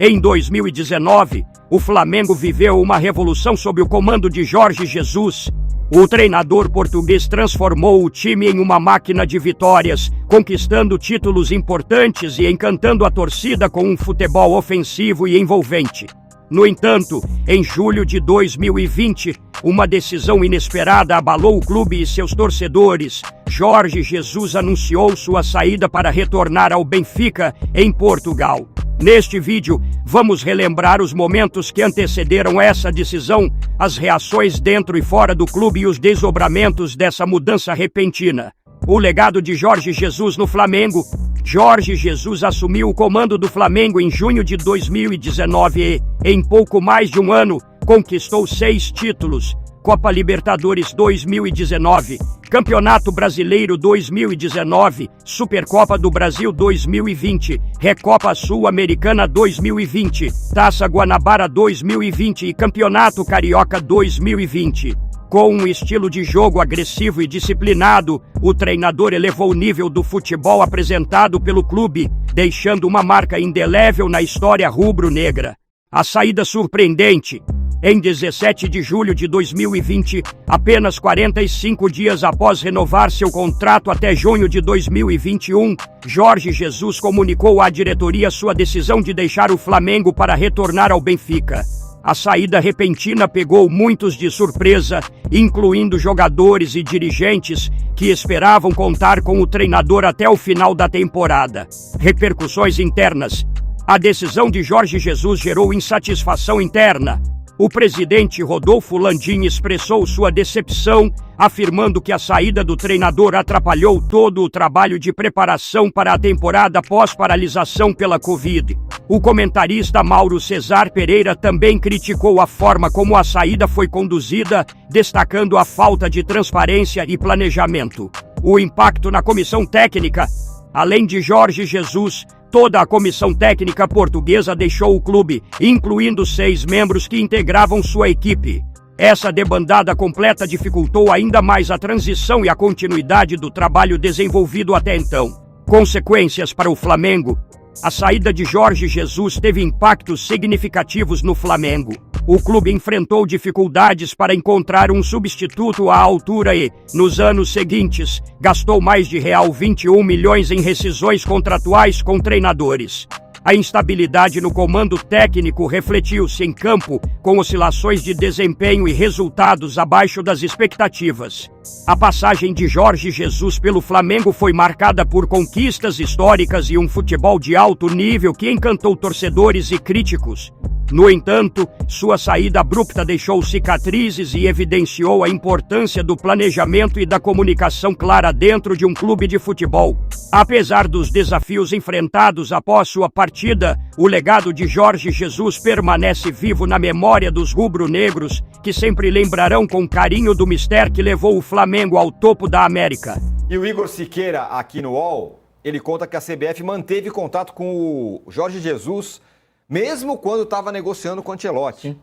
Em 2019, o Flamengo viveu uma revolução sob o comando de Jorge Jesus. O treinador português transformou o time em uma máquina de vitórias, conquistando títulos importantes e encantando a torcida com um futebol ofensivo e envolvente. No entanto, em julho de 2020, uma decisão inesperada abalou o clube e seus torcedores. Jorge Jesus anunciou sua saída para retornar ao Benfica, em Portugal. Neste vídeo, vamos relembrar os momentos que antecederam essa decisão, as reações dentro e fora do clube e os desdobramentos dessa mudança repentina. O legado de Jorge Jesus no Flamengo. Jorge Jesus assumiu o comando do Flamengo em junho de 2019 e, em pouco mais de um ano, conquistou 6 títulos: Copa Libertadores 2019, Campeonato Brasileiro 2019, Supercopa do Brasil 2020, Recopa Sul-Americana 2020, Taça Guanabara 2020 e Campeonato Carioca 2020. Com um estilo de jogo agressivo e disciplinado, o treinador elevou o nível do futebol apresentado pelo clube, deixando uma marca indelével na história rubro-negra. A saída surpreendente. Em 17 de julho de 2020, apenas 45 dias após renovar seu contrato até junho de 2021, Jorge Jesus comunicou à diretoria sua decisão de deixar o Flamengo para retornar ao Benfica. A saída repentina pegou muitos de surpresa, incluindo jogadores e dirigentes que esperavam contar com o treinador até o final da temporada. Repercussões internas. A decisão de Jorge Jesus gerou insatisfação interna. O presidente Rodolfo Landim expressou sua decepção, afirmando que a saída do treinador atrapalhou todo o trabalho de preparação para a temporada pós-paralisação pela Covid. O comentarista Mauro Cesar Pereira também criticou a forma como a saída foi conduzida, destacando a falta de transparência e planejamento. O impacto na comissão técnica. Além de Jorge Jesus, toda a comissão técnica portuguesa deixou o clube, incluindo 6 membros que integravam sua equipe. Essa debandada completa dificultou ainda mais a transição e a continuidade do trabalho desenvolvido até então. Consequências para o Flamengo. A saída de Jorge Jesus teve impactos significativos no Flamengo. O clube enfrentou dificuldades para encontrar um substituto à altura e, nos anos seguintes, gastou mais de R$21 milhões em rescisões contratuais com treinadores. A instabilidade no comando técnico refletiu-se em campo, com oscilações de desempenho e resultados abaixo das expectativas. A passagem de Jorge Jesus pelo Flamengo foi marcada por conquistas históricas e um futebol de alto nível que encantou torcedores e críticos. No entanto, sua saída abrupta deixou cicatrizes e evidenciou a importância do planejamento e da comunicação clara dentro de um clube de futebol. Apesar dos desafios enfrentados após sua partida, o legado de Jorge Jesus permanece vivo na memória dos rubro-negros, que sempre lembrarão com carinho do mistério que levou o Flamengo ao topo da América. E o Igor Siqueira, aqui no UOL, ele conta que a CBF manteve contato com o Jorge Jesus, mesmo quando estava negociando com o Ancelotti. Sim.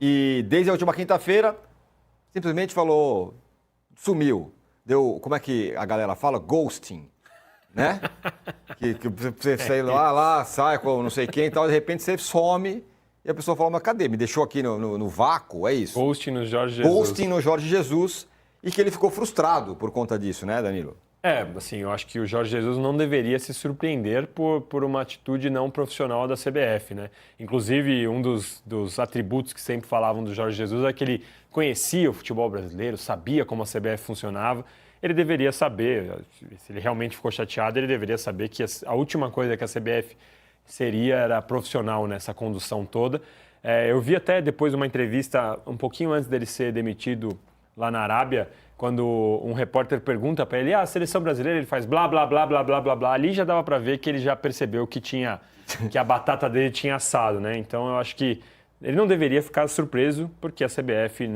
E desde a última quinta-feira, simplesmente falou, sumiu. Deu, como é que a galera fala? Ghosting, né? que você sai lá, sai com não sei quem e tal, de repente você some e a pessoa fala, mas cadê? Me deixou aqui no vácuo, é isso? Ghosting no Jorge Jesus. Ghosting no Jorge Jesus e que ele ficou frustrado por conta disso, né, Danilo? Assim, eu acho que o Jorge Jesus não deveria se surpreender por uma atitude não profissional da CBF, né? Inclusive, um dos atributos que sempre falavam do Jorge Jesus é que ele conhecia o futebol brasileiro, sabia como a CBF funcionava. Ele deveria saber, se ele realmente ficou chateado, ele deveria saber que a última coisa que a CBF era profissional nessa condução toda. Eu vi até depois uma entrevista, um pouquinho antes dele ser demitido lá na Arábia, quando um repórter pergunta para ele, a seleção brasileira, ele faz blá, blá, blá, blá, blá, blá, blá. Ali já dava para ver que ele já percebeu que a batata dele tinha assado, né? Então eu acho que ele não deveria ficar surpreso, porque a CBF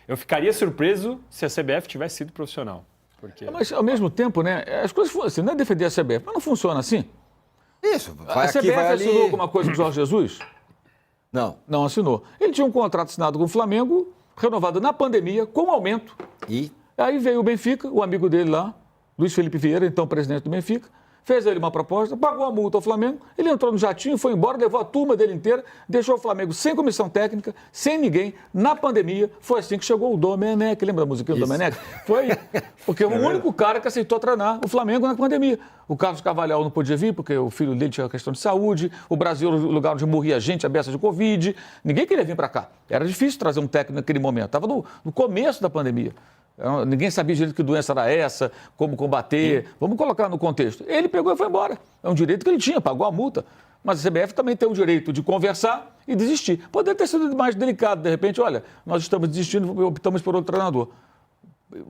eu ficaria surpreso se a CBF tivesse sido profissional. Porque... Mas ao mesmo tempo, né, as coisas funcionam assim, não é defender a CBF, mas não funciona assim. Isso, vai a aqui, CBF vai ali. assinou alguma coisa com o Jorge Jesus? Não. Não assinou. Ele tinha um contrato assinado com o Flamengo, renovado na pandemia, com aumento. E? Aí veio o Benfica, o amigo dele lá, Luiz Felipe Vieira, então presidente do Benfica, fez a ele uma proposta, pagou a multa ao Flamengo, ele entrou no jatinho, foi embora, levou a turma dele inteira, deixou o Flamengo sem comissão técnica, sem ninguém, na pandemia. Foi assim que chegou o Domenech. Lembra a musiquinha do Domenech? Foi porque o único cara que aceitou treinar o Flamengo na pandemia. O Carlos Carvalhal não podia vir porque o filho dele tinha questão de saúde, o Brasil era o lugar onde morria gente, a beça de Covid. Ninguém queria vir para cá. Era difícil trazer um técnico naquele momento. Estava no começo da pandemia. Ninguém sabia direito que doença era essa, como combater. Vamos colocar no contexto. Ele pegou e foi embora. É um direito que ele tinha, pagou a multa. Mas a CBF também tem o direito de conversar e desistir. Poderia ter sido mais delicado, de repente, olha, nós estamos desistindo, optamos por outro treinador.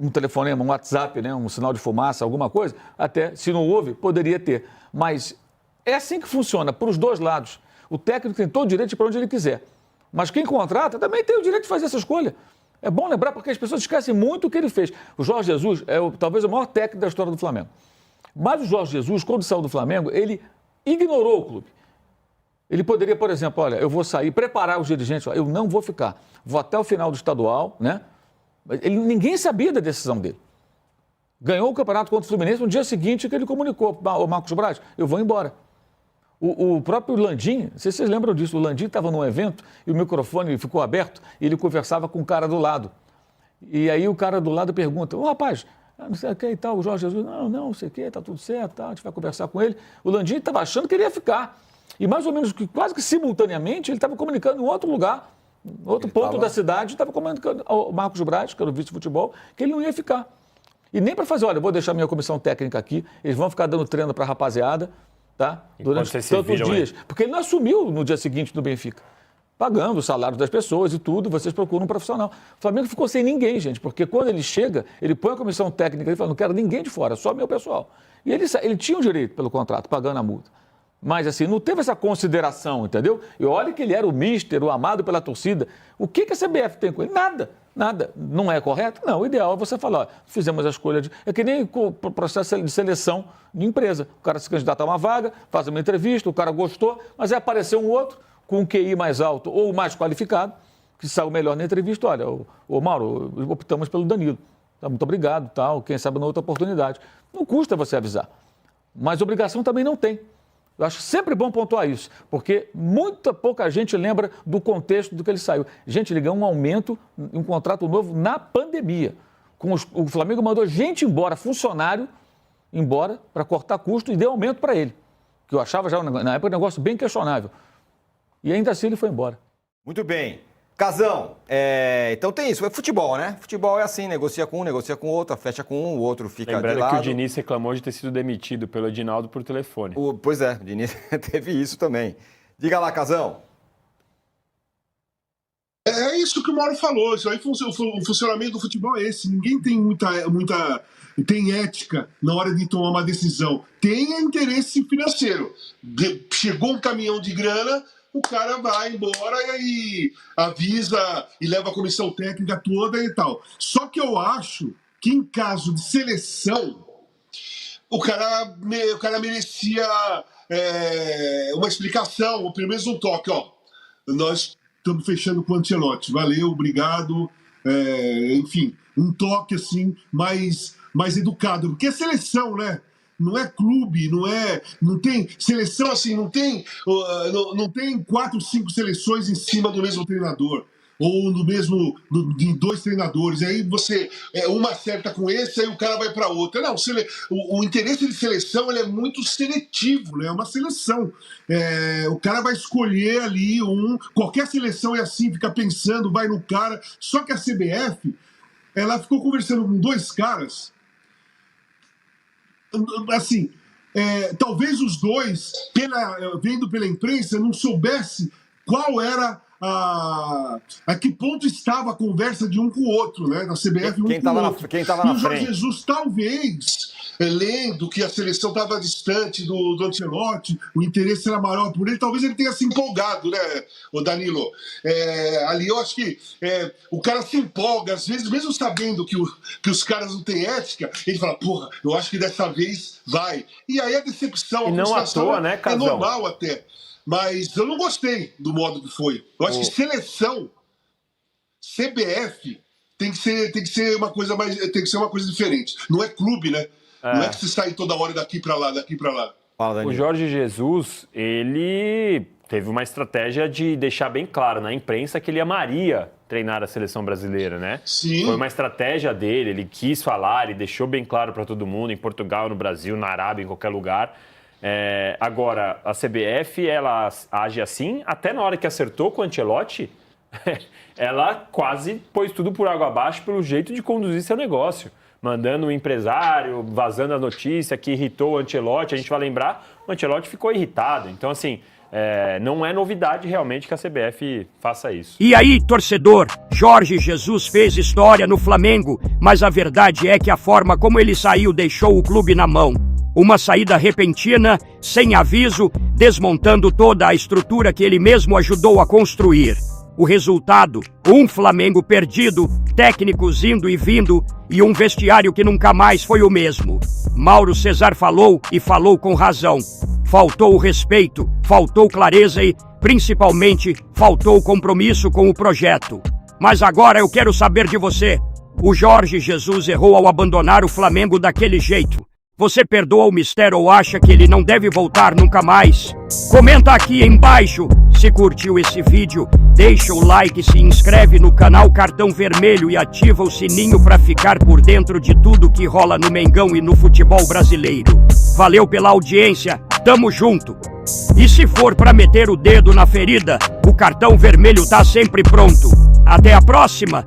Um telefonema, um WhatsApp, né, um sinal de fumaça, alguma coisa, até, se não houve, poderia ter. Mas é assim que funciona, para os dois lados. O técnico tem todo o direito de ir para onde ele quiser. Mas quem contrata também tem o direito de fazer essa escolha. É bom lembrar porque as pessoas esquecem muito o que ele fez. O Jorge Jesus é talvez o maior técnico da história do Flamengo. Mas o Jorge Jesus, quando saiu do Flamengo, ele ignorou o clube. Ele poderia, por exemplo, olha, eu vou sair, preparar os dirigentes, eu não vou ficar, vou até o final do estadual, né? Ninguém sabia da decisão dele. Ganhou o campeonato contra o Fluminense no dia seguinte que ele comunicou ao Marcos Braz, eu vou embora. O próprio Landim, não sei se vocês lembram disso, o Landim estava num evento e o microfone ficou aberto e ele conversava com o cara do lado. E aí o cara do lado pergunta, rapaz, não sei o que e tal, o Jorge Jesus, não sei o que, está tudo certo, tá, a gente vai conversar com ele. O Landim estava achando que ele ia ficar. E mais ou menos, quase que simultaneamente, ele estava comunicando em outro lugar, outro ponto da cidade, estava comunicando ao Marcos Braz, que era o vice-futebol, que ele não ia ficar. E nem para fazer, olha, eu vou deixar minha comissão técnica aqui, eles vão ficar dando treino para a rapaziada, tá? Durante tantos dias. Porque ele não assumiu no dia seguinte no Benfica. Pagando o salário das pessoas e tudo, vocês procuram um profissional. O Flamengo ficou sem ninguém, gente, porque quando ele chega, ele põe a comissão técnica e fala, não quero ninguém de fora, só meu pessoal. E ele tinha um direito pelo contrato, pagando a multa. Mas, assim, não teve essa consideração, entendeu? E olha que ele era o mister, o amado pela torcida. O que a CBF tem com ele? Nada. Nada. Não é correto? Não. O ideal é você falar, ó, fizemos a escolha de... É que nem o processo de seleção de empresa. O cara se candidata a uma vaga, faz uma entrevista, o cara gostou, mas aí apareceu um outro com um QI mais alto ou mais qualificado, que saiu melhor na entrevista. Olha, ô Mauro, optamos pelo Danilo. Tá, muito obrigado, tal. Quem sabe na outra oportunidade. Não custa você avisar. Mas obrigação também não tem. Eu acho sempre bom pontuar isso, porque pouca gente lembra do contexto do que ele saiu. Gente, ele ganhou um aumento, um contrato novo na pandemia. O Flamengo mandou gente embora, funcionário embora, para cortar custo e deu aumento para ele. Que eu achava já na época um negócio bem questionável. E ainda assim ele foi embora. Muito bem. Casão, então tem isso, é futebol, né? Futebol é assim, negocia com um, negocia com outro, fecha com um, o outro fica de lado. Lembrando que o Diniz reclamou de ter sido demitido pelo Edinaldo por telefone. Pois é, o Diniz teve isso também. Diga lá, Casão. É isso que o Mauro falou, isso aí, o funcionamento do futebol é esse, ninguém tem tem ética na hora de tomar uma decisão, tem interesse financeiro. Chegou um caminhão de grana, o cara vai embora e aí avisa e leva a comissão técnica toda e tal. Só que eu acho que em caso de seleção, o cara merecia uma explicação, ou pelo menos um toque. Ó, nós estamos fechando com o Ancelotti, valeu, obrigado. Enfim, um toque assim mais educado, porque é seleção, né? Não é clube, não tem seleção assim, não tem 4, 5 seleções em cima do mesmo treinador ou de 2 treinadores. Aí você uma acerta com esse, aí o cara vai para outra. Não, o interesse de seleção ele é muito seletivo, né? É uma seleção. O cara vai escolher ali qualquer seleção é assim, fica pensando, vai no cara. Só que a CBF, ela ficou conversando com 2 caras. Assim, talvez os 2, vendo pela imprensa, não soubesse qual era a que ponto estava a conversa de um com o outro, né? Da CBF quem estava na e o Jorge frente. Jesus, talvez, lendo que a seleção estava distante do Ancelotti, o interesse era maior por ele, talvez ele tenha se empolgado, né, o Danilo? Ali eu acho que o cara se empolga, às vezes, mesmo sabendo que os caras não têm ética, ele fala, porra, eu acho que dessa vez vai. E aí a decepção, e não à toa, né, Casão? É normal até. Mas eu não gostei do modo que foi. Eu acho que seleção, CBF, tem que ser uma coisa diferente. Não é clube, né? Não é que você sai toda hora daqui para lá, daqui para lá. Fala, O Danilo. Jorge Jesus, ele teve uma estratégia de deixar bem claro na imprensa que ele amaria treinar a seleção brasileira, né? Sim. Foi uma estratégia dele, ele quis falar, ele deixou bem claro para todo mundo, em Portugal, no Brasil, na Arábia, em qualquer lugar. Agora, a CBF, ela age assim, até na hora que acertou com o Ancelotti, ela quase pôs tudo por água abaixo pelo jeito de conduzir seu negócio. Mandando um empresário, vazando a notícia que irritou o Ancelotti. A gente vai lembrar, o Ancelotti ficou irritado. Então, assim, não é novidade realmente que a CBF faça isso. E aí, torcedor, Jorge Jesus fez história no Flamengo, mas a verdade é que a forma como ele saiu deixou o clube na mão. Uma saída repentina, sem aviso, desmontando toda a estrutura que ele mesmo ajudou a construir. O resultado, um Flamengo perdido, técnicos indo e vindo e um vestiário que nunca mais foi o mesmo. Mauro César falou e falou com razão. Faltou o respeito, faltou clareza e, principalmente, faltou compromisso com o projeto. Mas agora eu quero saber de você. O Jorge Jesus errou ao abandonar o Flamengo daquele jeito. Você perdoa o mistério ou acha que ele não deve voltar nunca mais? Comenta aqui embaixo. Se curtiu esse vídeo, deixa o like, se inscreve no canal Cartão Vermelho e ativa o sininho para ficar por dentro de tudo que rola no Mengão e no futebol brasileiro. Valeu pela audiência, tamo junto! E se for para meter o dedo na ferida, o Cartão Vermelho tá sempre pronto. Até a próxima!